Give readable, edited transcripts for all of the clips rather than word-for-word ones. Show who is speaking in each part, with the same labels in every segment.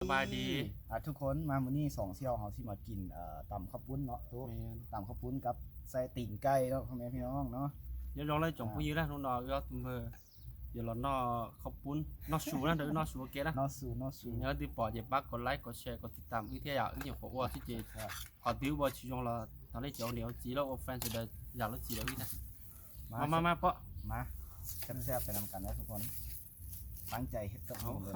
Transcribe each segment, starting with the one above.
Speaker 1: สบายดี
Speaker 2: ทุกคนมามื้อนี้2เที่ยวเฮาสิมากินตำข้าวปุ้นเนาะตุ๊
Speaker 1: แม่น
Speaker 2: ตำข้าวปุ้นกับใส่ตีนไก่เนาะพ่อแม่พี่น้องเนาะ
Speaker 1: giờ đó lấy chồng phụ nữ đó nó nó tụm hờ giờ là nó không bún nó sù đó đỡ nó sù kia đó
Speaker 2: นอสู
Speaker 1: nhớ đi bỏ về bác có like có share có ติดตามอีกที่อยากอีกอย่างของว่าที่เจhọ tiêu vào chỉ dùng là thằng lấy chỗ nếu chỉ là offense rồiอยากแล้วchỉแล้วอีกนะมาเพราะ
Speaker 2: มาแซ่บๆไปนำกันนะทุกคนตั้งใจเฮ็ดกับมือเลย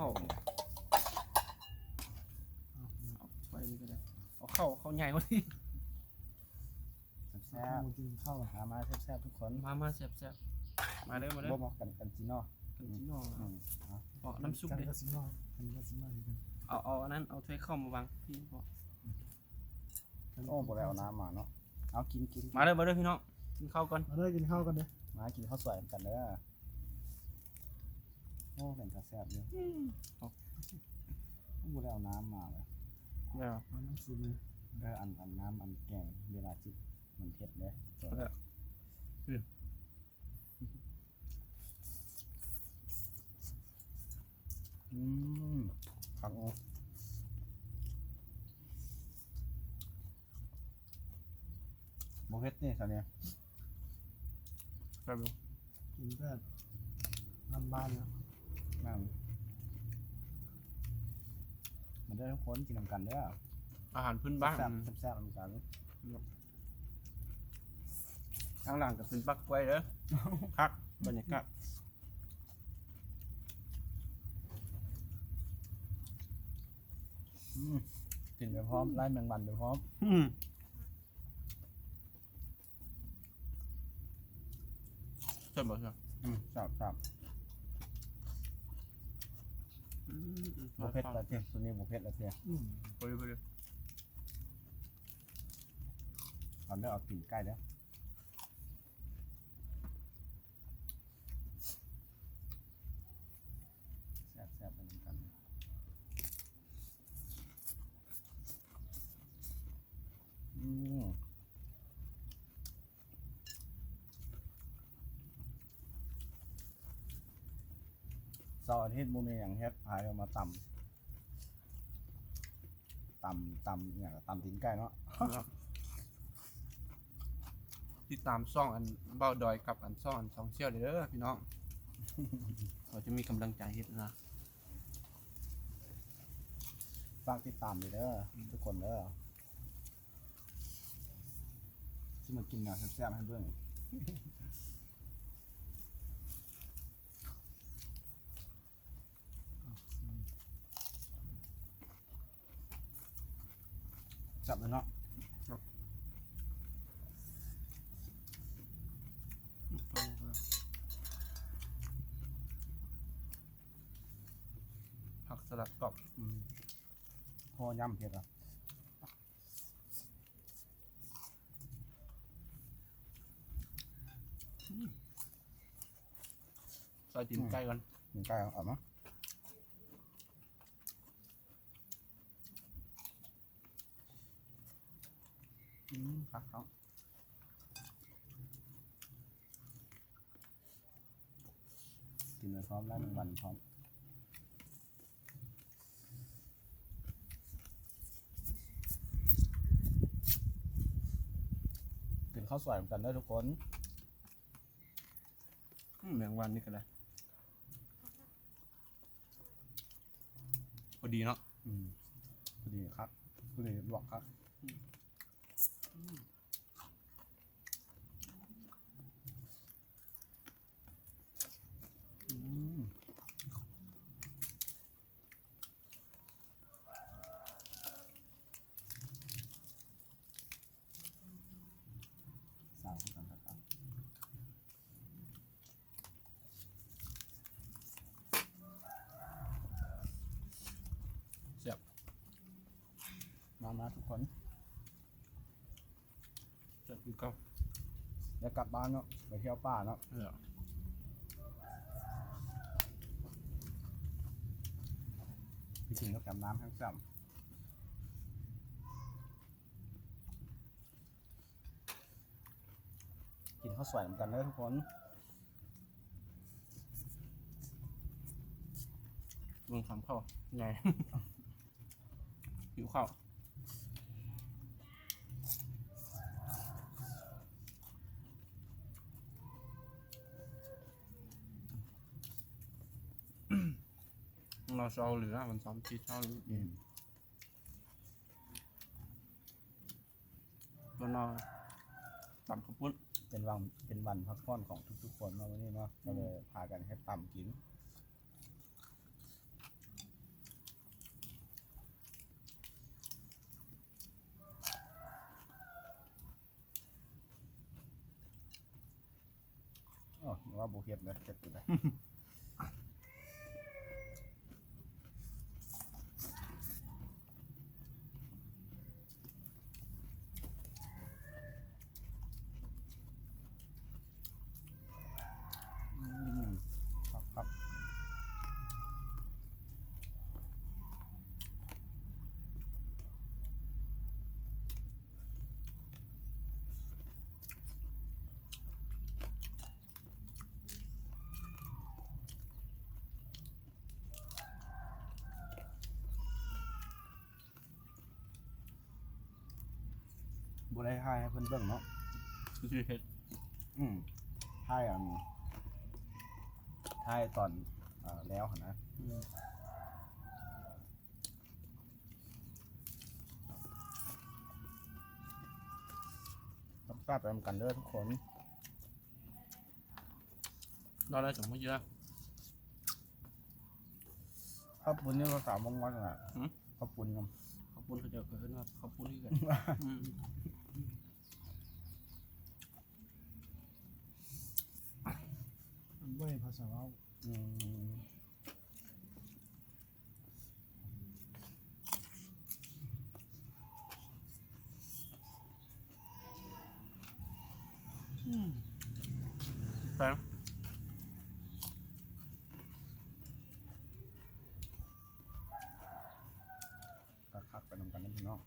Speaker 1: ไปนี่ก็ได้เอาเข้าใหญ่กว่านี้
Speaker 2: แซ่บๆกินข้าวมาแซ่บๆทุกคน
Speaker 1: มาแซ่บมาเด้อมาเด้อ
Speaker 2: บ่บอกกันจิเนาะ
Speaker 1: กันที่นอนเอาน้ำซุป
Speaker 3: กัน
Speaker 1: เด้
Speaker 3: ก็สิน้อยกันก็สิน้อยกัน
Speaker 1: เอาอันนั้นเอาถ้วยข้าวมาวางพี่พอ
Speaker 2: โอ้บ่ได้เอาน้ำมาเนาะเอากิน
Speaker 1: มาเด้อพี่น้องกินข้าวก่อน
Speaker 3: มาเด้อกินข้าวกันเด้อ
Speaker 2: มากินข้าวสวยกันเด้อโอ้เป็นแซ่บอยู่บ่ได้เอาน้ำมาเลย
Speaker 1: เดี๋ยว
Speaker 3: เอาน้ำซุปเลย
Speaker 2: อันน้ำอันแกงเวลาจิมันเผ็ดเด้ผักโอ้บ่เผ็ดนี่ซะเนี่ย
Speaker 1: แป๊บนึง
Speaker 3: กินก็บ้านๆแล้ว
Speaker 2: นั่นมันได้ทุกคนกินนำกันเด้อ
Speaker 1: อาหารพื้นบ้าน
Speaker 2: แซ่บๆนำกัน
Speaker 1: ข้างหลังก็เป็นปักไว้เด้อคักบรรยากาศ
Speaker 2: กินไปพร้อมไล่แมงวันไปพร้อม
Speaker 1: ใช่ไหมครับ
Speaker 2: ครับบ่เผ็ดแล้วเจ้ตัวนี้บ่เผ็ดแล้วเจ้
Speaker 1: ไปเลย
Speaker 2: เอาได้เอากินใกล้เด้อแซ่บๆไปนำกันเสาร์อาทิตย์บ่มีหยังเฮ็ดพากันมาตำอย่างตำตีนไก่เนาะ
Speaker 1: ที่ตามซ่องอันเบ้าดอยกับอันซ่องอันสองเชี่ยวเด้อพี่น้องเราจะมีกำลังใจเฮ็ดนะ
Speaker 2: ฝากติดตามด้วยเด้อทุกคนเด้อที่มากินงานแซ่บๆให้เบิ่งจับเลยเนาะ
Speaker 1: ผักสลัดกรอบ
Speaker 2: พอย่ำเผ็ดอ่ะ
Speaker 1: ใส่ตีนไก่ก่อน
Speaker 2: ตีนไก่เอามั้ยครับเขากินไปพร้อมแล้ว1 วันพร้อมกินข้าวสวยเหมือนกันเด้อทุกคน
Speaker 1: แมงวันนี่ก็ได้พอดีเนาะ
Speaker 2: พอดีครับพอดีลวกครับสาวกันครับ
Speaker 1: เสียบ
Speaker 2: มาทุกคน
Speaker 1: เสียบอยู่ก็
Speaker 2: เดี๋ยวกลับบ้านเนาะไปเที่ยวป่าเนาะ
Speaker 1: เออ
Speaker 2: ไปกินกับแกมน้ำทั้งซ้ำกินข้าวสวยเหมือนกันเด้อทุกคน
Speaker 1: ลงคำเข้าไง ข้าวเราเช้าหรือนะมันซ้อมที่เช้าหรือแล้วนอนต่ำข้าวปุ้น
Speaker 2: เป็นวันพักผ่อนของทุกๆคนเนาะวันนี้เนาะก็เลยพากันให้ต่ำกินอ๋อว่าโบเฮ็ดเลยเจ็บอยู่เลยครับบุได้ให้เพิ่นเบิ่งเนาะ
Speaker 1: คือเห็ด
Speaker 2: ให้ให้ตอนแล้วหั่นนะต้องทราบไปนำกันเด้อทุกคน
Speaker 1: เราได้สมมติเยอะ
Speaker 2: ข้าวปุ้นนี่ภาษามงวันอ่ะ
Speaker 1: หืม
Speaker 2: ข้าวปุ้นครับ
Speaker 1: ข้าวปุ้นเขาจะเกิดขึ้นว่าข้าวปุ้นที่เกิด
Speaker 3: มันไม่ภาษาเรา
Speaker 2: อืม
Speaker 1: แป้ง
Speaker 2: ก็คักไปนำกันนั่นพี่น้อง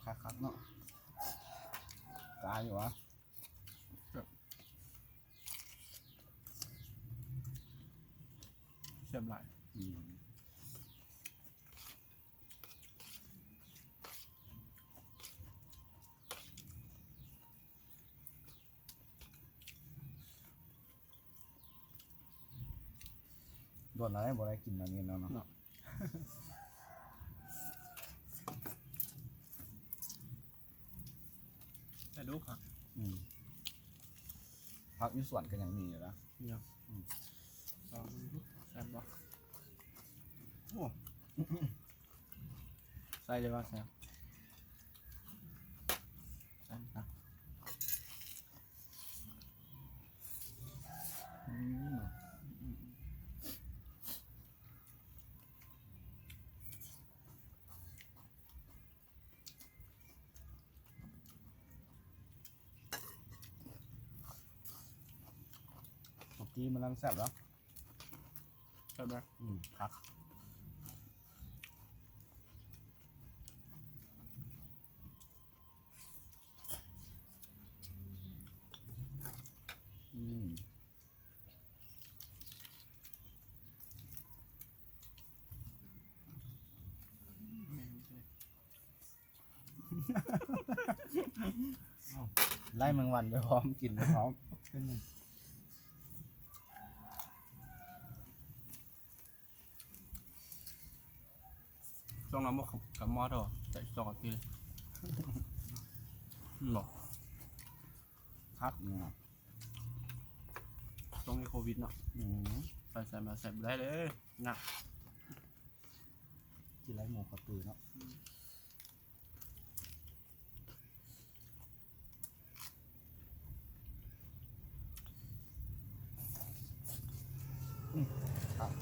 Speaker 2: คักเนาะกายอยู่วะ
Speaker 1: เสียบหลาย
Speaker 2: โดนอะไรบ่ได้กินอันนี้เนาะ
Speaker 1: แต่ดูค่ะ
Speaker 2: พักอยู่สวนกันอย่างนี้อยู่แล้ว
Speaker 1: เนี่ยลองดูแซ่บบ่โอ้ใส่เลยว่าแซ่บใส่นะ
Speaker 2: เมื่อกี้มันนั่งแซ่บแล้ว
Speaker 1: แซ่บไหม
Speaker 2: คักไล่แมงวันไปพร้อมกินไปพร้อม
Speaker 3: เป็นไง
Speaker 1: ช่วงนั้นบอกกับมอสเหรอใส่ซองกับพี่เลยหรอ
Speaker 2: คักเนาะ
Speaker 1: ช่วงนี้โควิดเนาะใส่มาใส่ได้เลยหนัก
Speaker 2: กินไรหมูกระตือเนาะครับ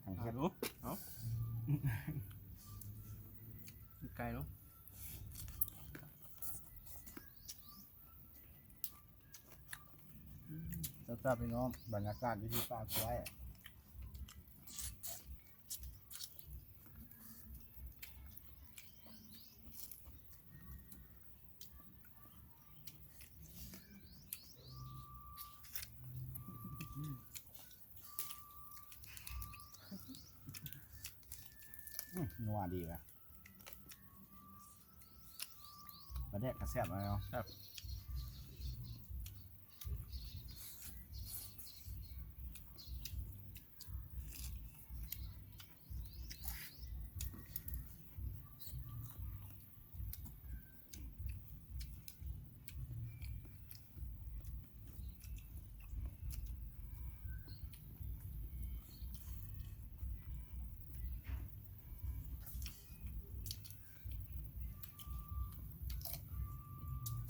Speaker 2: ทางเฮ็ด
Speaker 1: ไกลเนาะ
Speaker 2: แล้วก็พี่น้องบรรยากาศที่ปากไว้นัวดีนะประเด็กกระแซบเลยเนาะ
Speaker 1: ครับ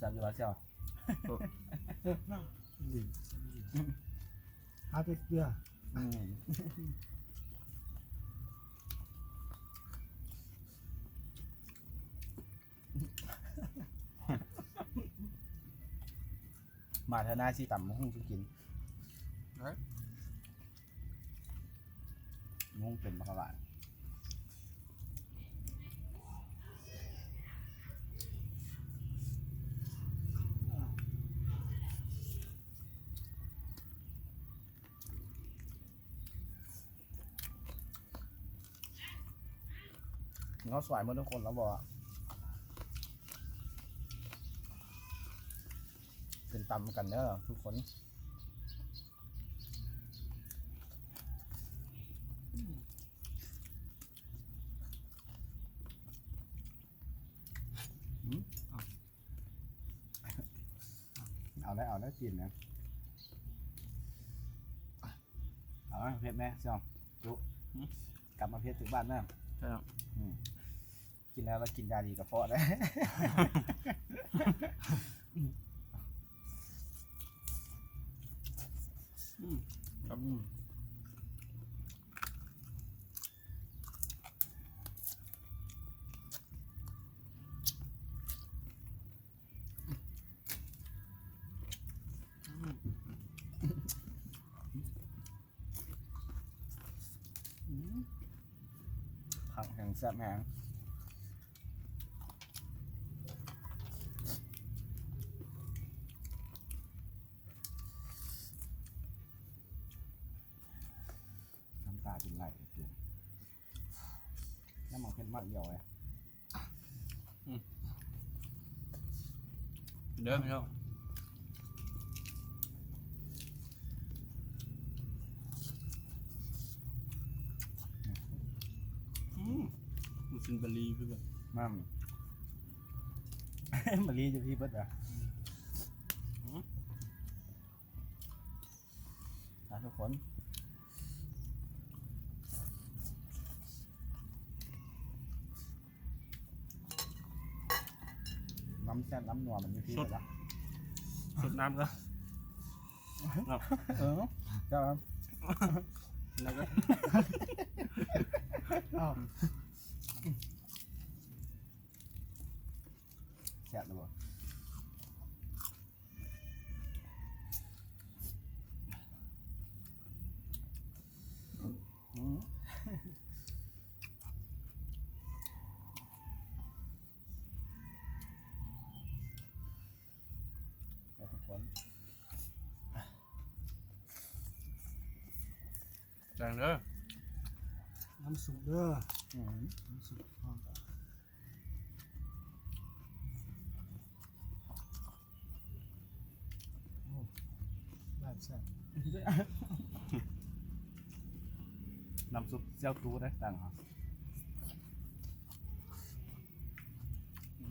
Speaker 2: จับอยู่แล้วเชียว
Speaker 3: ดีหาแต่เกลือ
Speaker 2: อืมมาเธอหน้าชีต่ำมะฮุ่งสุกิน
Speaker 1: เฮ้ย
Speaker 2: มะฮุ่งเป็นมะขามหวานเขาสวยหมดทุกคนแล้วบอกเป็นตำกันเนอะทุกคนเอาได้กินนะเอาไหมเพชรไหมเสี่ยงจุกลับมาเพชรถึงบ้านแม่
Speaker 1: ใช่ครับ
Speaker 2: กินแล้วเรากินยาดีกับเพาะได้
Speaker 1: ครับ
Speaker 2: ผักแห้งแซ่บแห้งน้ำตาเป็นไหลจุ๊บน้ำมันเผ็ดมากเหี่ยวเลย
Speaker 1: เดิมพี่น้องมุสินบาลีเพื่อน
Speaker 2: มั่ม มารีอยู่ที่เบิดเหรอนะทุกคนน้ำแซ่บน้ำนัวมันอยู่ที่เบิดละ
Speaker 1: สดน้ำก็
Speaker 2: เออเจ้าครับ
Speaker 1: แล้วก็
Speaker 3: อ้าว
Speaker 2: แซ่บเลยบ่อืมแล้วทุกคน
Speaker 1: จังเด้อ
Speaker 3: น้ำสุกเด้อ
Speaker 2: อืม
Speaker 3: น้ำสุกพร้อมโอ้ได้แซ่บ
Speaker 2: น้ำซุปเจ้าตูได้ต่างหากอื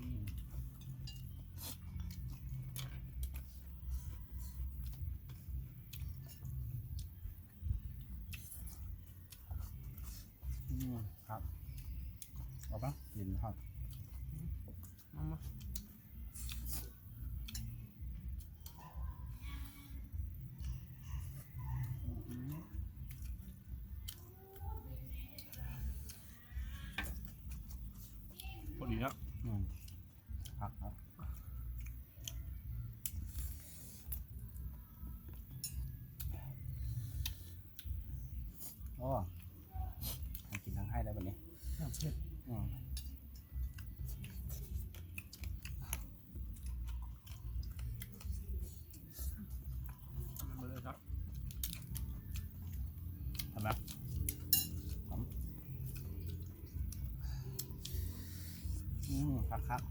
Speaker 2: มครับเอาปะกินครับ
Speaker 1: มามา พอดีเนาะ
Speaker 2: ผักครับโอ้ทำกินทั้งให้แล้ววันนี้
Speaker 3: น้ำเผ็ด
Speaker 2: อืม
Speaker 1: มาเลยครับ
Speaker 2: ทำไหมครับ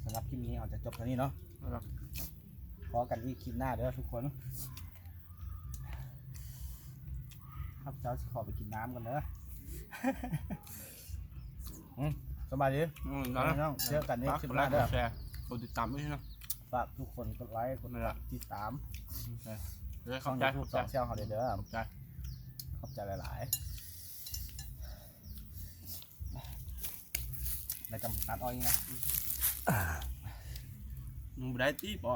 Speaker 2: สำหรับคลิปนี้เราจะจบเท่านี้เนาะ
Speaker 1: ครับ
Speaker 2: พอกันที่คลิปหน้าเด้อทุกคนครับเจ้าสิขอไปกินน้ำกันเด้อ สบายดี
Speaker 1: นะ
Speaker 2: น้องเจอกันในคลิปห
Speaker 1: ไล
Speaker 2: น้า
Speaker 1: ค์ก
Speaker 2: เด้อ
Speaker 1: ดแชร์กดติดตามด้วยนะ
Speaker 2: ฝากทุกคนกดไลค์กดติดตาม
Speaker 1: เดี๋ยว
Speaker 2: ช่
Speaker 1: เข้า
Speaker 2: อง
Speaker 1: ใจ
Speaker 2: ยูทูบสองเชี่ยวเขาเด้อ
Speaker 1: เข้าใจ
Speaker 2: ขอบใจหลายๆในกำนัดอ้อยนะ
Speaker 1: มึงไม่ได้ตีปะ